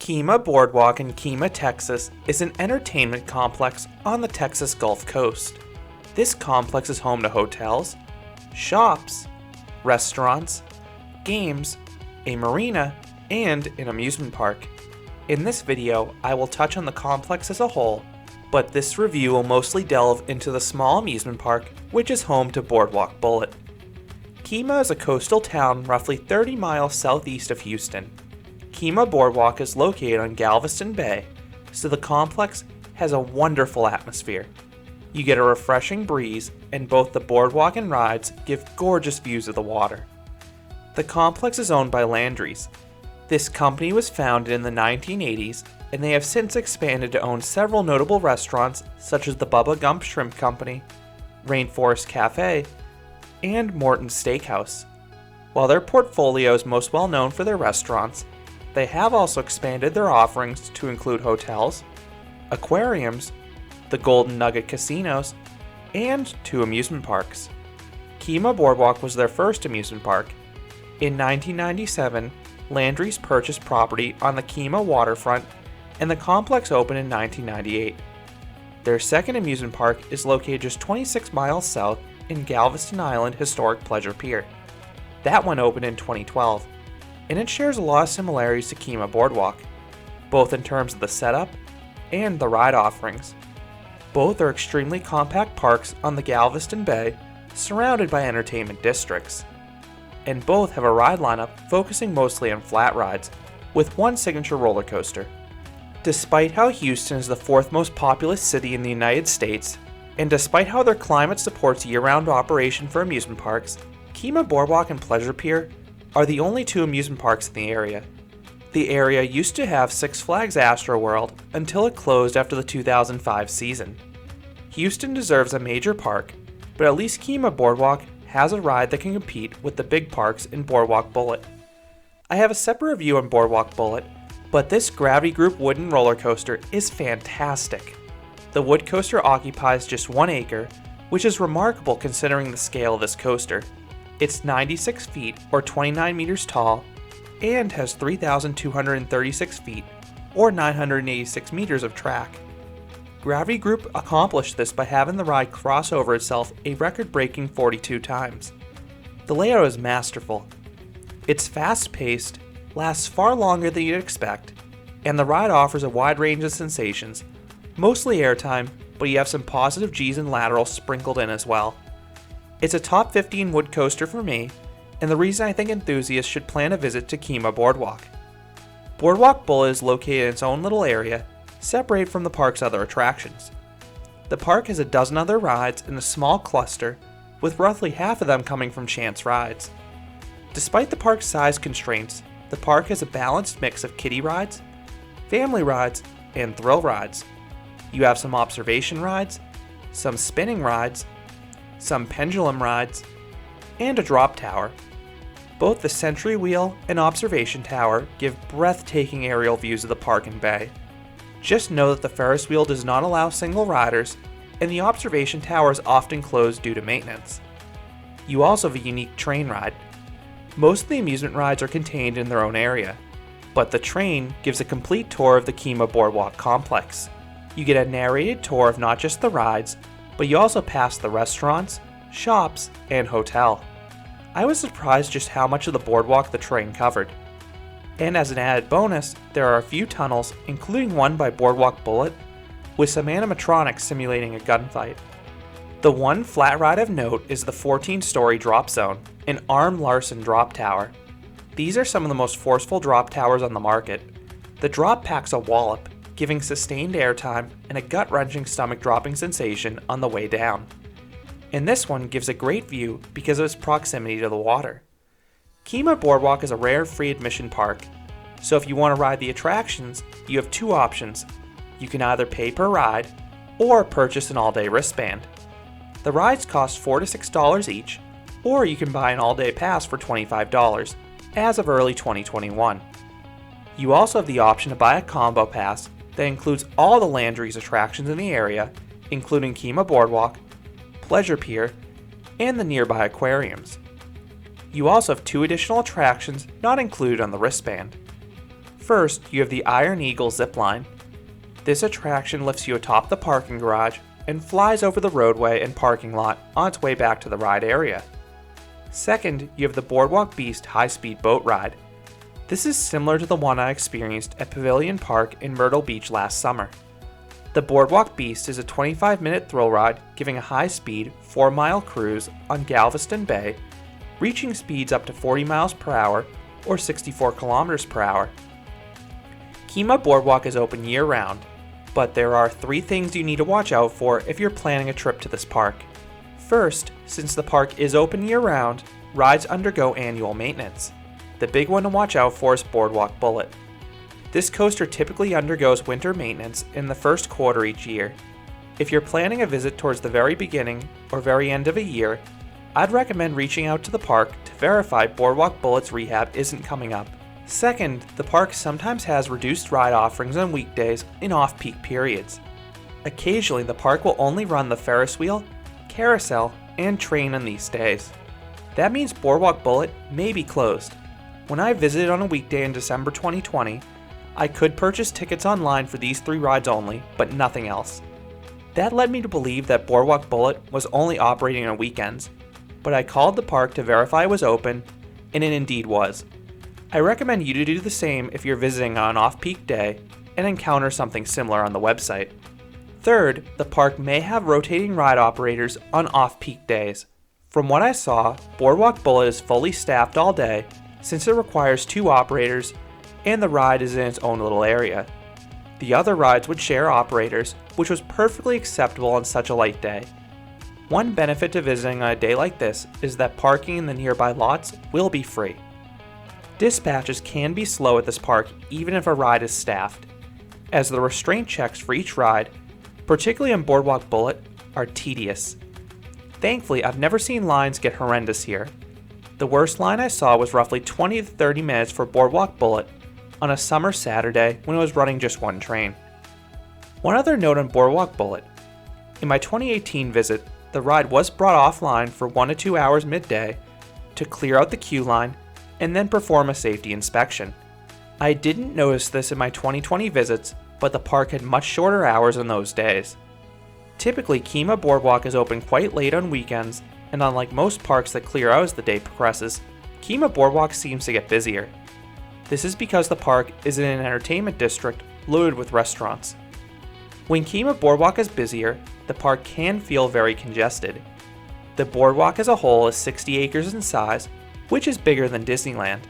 Kemah Boardwalk in Kemah, Texas is an entertainment complex on the Texas Gulf Coast. This complex is home to hotels, shops, restaurants, games, a marina, and an amusement park. In this video, I will touch on the complex as a whole, but this review will mostly delve into the small amusement park, which is home to Boardwalk Bullitt. Kemah is a coastal town roughly 30 miles southeast of Houston. Kemah Boardwalk is located on Galveston Bay, so the complex has a wonderful atmosphere. You get a refreshing breeze, and both the boardwalk and rides give gorgeous views of the water. The complex is owned by Landry's. This company was founded in the 1980s, and they have since expanded to own several notable restaurants such as the Bubba Gump Shrimp Company, Rainforest Cafe, and Morton's Steakhouse. While their portfolio is most well known for their restaurants, they have also expanded their offerings to include hotels, aquariums, the Golden Nugget casinos, and 2 amusement parks. Kemah Boardwalk was their first amusement park. In 1997, Landry's purchased property on the Kemah waterfront, and the complex opened in 1998. Their second amusement park is located just 26 miles south in Galveston Island Historic Pleasure Pier. That one opened in 2012, and it shares a lot of similarities to Kemah Boardwalk, both in terms of the setup and the ride offerings. Both are extremely compact parks on the Galveston Bay, surrounded by entertainment districts. And both have a ride lineup focusing mostly on flat rides, with one signature roller coaster. Despite how Houston is the 4th most populous city in the United States, and despite how their climate supports year-round operation for amusement parks, Kemah Boardwalk and Pleasure Pier are the only 2 amusement parks in the area. The area used to have Six Flags Astroworld until it closed after the 2005 season. Houston deserves a major park, but at least Kemah Boardwalk has a ride that can compete with the big parks in Boardwalk Bullitt. I have a separate review on Boardwalk Bullitt, but this Gravity Group wooden roller coaster is fantastic. The wood coaster occupies just 1 acre, which is remarkable considering the scale of this coaster. It's 96 feet or 29 meters tall and has 3,236 feet or 986 meters of track. Gravity Group accomplished this by having the ride cross over itself a record-breaking 42 times. The layout is masterful. It's fast-paced, lasts far longer than you'd expect, and the ride offers a wide range of sensations, mostly airtime, but you have some positive G's and laterals sprinkled in as well. It's a top 15 wood coaster for me, and the reason I think enthusiasts should plan a visit to Kemah Boardwalk. Boardwalk Bullitt is located in its own little area, separated from the park's other attractions. The park has a dozen other rides in a small cluster, with roughly half of them coming from Chance Rides. Despite the park's size constraints, the park has a balanced mix of kiddie rides, family rides, and thrill rides. You have some observation rides, some spinning rides, some pendulum rides, and a drop tower. Both the Century Wheel and Observation Tower give breathtaking aerial views of the park and bay. Just know that the Ferris wheel does not allow single riders, and the Observation Tower is often closed due to maintenance. You also have a unique train ride. Most of the amusement rides are contained in their own area, but the train gives a complete tour of the Kemah Boardwalk complex. You get a narrated tour of not just the rides, but you also pass the restaurants, shops, and hotel. I was surprised just how much of the boardwalk the train covered. And as an added bonus, there are a few tunnels, including one by Boardwalk Bullitt, with some animatronics simulating a gunfight. The one flat ride of note is the 14-story drop zone, an Arm Larson drop tower. These are some of the most forceful drop towers on the market. The drop packs a wallop, giving sustained airtime and a gut-wrenching stomach-dropping sensation on the way down. And this one gives a great view because of its proximity to the water. Kemah Boardwalk is a rare free admission park, so if you want to ride the attractions, you have 2 options. You can either pay per ride or purchase an all-day wristband. The rides cost $4 to $6 each, or you can buy an all-day pass for $25 as of early 2021. You also have the option to buy a combo pass that includes all the Landry's attractions in the area, including Kemah Boardwalk, Pleasure Pier, and the nearby aquariums. You also have 2 additional attractions not included on the wristband. First, you have the Iron Eagle zipline. This attraction lifts you atop the parking garage and flies over the roadway and parking lot on its way back to the ride area. Second, you have the Boardwalk Beast high-speed boat ride. This is similar to the one I experienced at Pavilion Park in Myrtle Beach last summer. The Boardwalk Beast is a 25-minute thrill ride giving a high-speed 4-mile cruise on Galveston Bay, reaching speeds up to 40 miles per hour or 64 kilometers per hour. Kemah Boardwalk is open year-round, but there are 3 things you need to watch out for if you're planning a trip to this park. First, since the park is open year-round, rides undergo annual maintenance. The big one to watch out for is Boardwalk Bullet. This coaster typically undergoes winter maintenance in the first quarter each year. If you're planning a visit towards the very beginning or very end of a year, I'd recommend reaching out to the park to verify Boardwalk Bullet's rehab isn't coming up. Second, the park sometimes has reduced ride offerings on weekdays in off-peak periods. Occasionally, the park will only run the Ferris wheel, carousel, and train on these days. That means Boardwalk Bullet may be closed. When I visited on a weekday in December 2020, I could purchase tickets online for these 3 rides only, but nothing else. That led me to believe that Boardwalk Bullet was only operating on weekends, but I called the park to verify it was open, and it indeed was. I recommend you to do the same if you're visiting on an off-peak day and encounter something similar on the website. Third, the park may have rotating ride operators on off-peak days. From what I saw, Boardwalk Bullet is fully staffed all day since it requires 2 operators and the ride is in its own little area. The other rides would share operators, which was perfectly acceptable on such a light day. One benefit to visiting on a day like this is that parking in the nearby lots will be free. Dispatches can be slow at this park even if a ride is staffed, as the restraint checks for each ride, particularly on Boardwalk Bullet, are tedious. Thankfully, I've never seen lines get horrendous here. The worst line I saw was roughly 20 to 30 minutes for Boardwalk Bullet on a summer Saturday when it was running just 1 train. One other note on Boardwalk Bullet. In my 2018 visit, the ride was brought offline for 1 to 2 hours midday to clear out the queue line and then perform a safety inspection. I didn't notice this in my 2020 visits, but the park had much shorter hours on those days. Typically, Kemah Boardwalk is open quite late on weekends, and unlike most parks that clear out as the day progresses, Kemah Boardwalk seems to get busier. This is because the park is in an entertainment district loaded with restaurants. When Kemah Boardwalk is busier, the park can feel very congested. The boardwalk as a whole is 60 acres in size, which is bigger than Disneyland.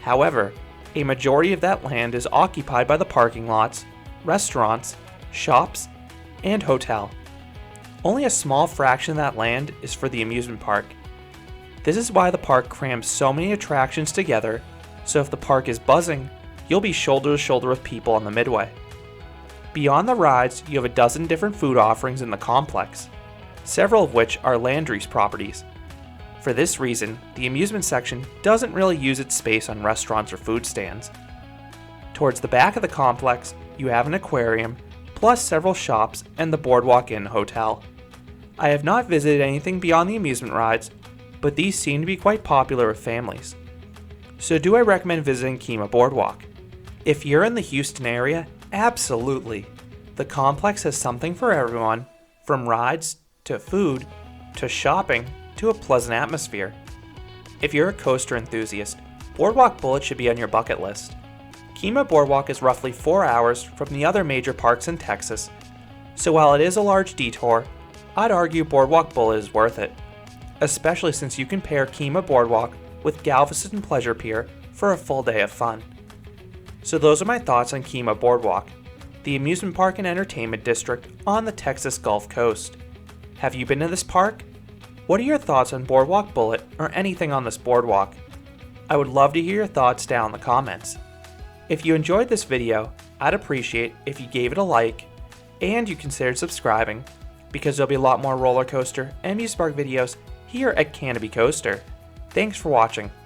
However, a majority of that land is occupied by the parking lots, restaurants, shops, and hotel. Only a small fraction of that land is for the amusement park. This is why the park crams so many attractions together, so if the park is buzzing, you'll be shoulder to shoulder with people on the midway. Beyond the rides, you have a dozen different food offerings in the complex, several of which are Landry's properties. For this reason, the amusement section doesn't really use its space on restaurants or food stands. Towards the back of the complex, you have an aquarium, plus several shops and the Boardwalk Inn Hotel. I have not visited anything beyond the amusement rides, but these seem to be quite popular with families. So do I recommend visiting Kemah Boardwalk? If you're in the Houston area, absolutely. The complex has something for everyone, from rides to food to shopping to a pleasant atmosphere. If you're a coaster enthusiast, Boardwalk Bullet should be on your bucket list. Kemah Boardwalk is roughly 4 hours from the other major parks in Texas, so while it is a large detour, I'd argue Boardwalk Bullet is worth it, especially since you can pair Kemah Boardwalk with Galveston Pleasure Pier for a full day of fun. So those are my thoughts on Kemah Boardwalk, the amusement park and entertainment district on the Texas Gulf Coast. Have you been to this park? What are your thoughts on Boardwalk Bullet or anything on this boardwalk? I would love to hear your thoughts down in the comments. If you enjoyed this video, I'd appreciate if you gave it a like and you considered subscribing, because there'll be a lot more roller coaster and amusement park videos here at Canopy Coaster. Thanks for watching.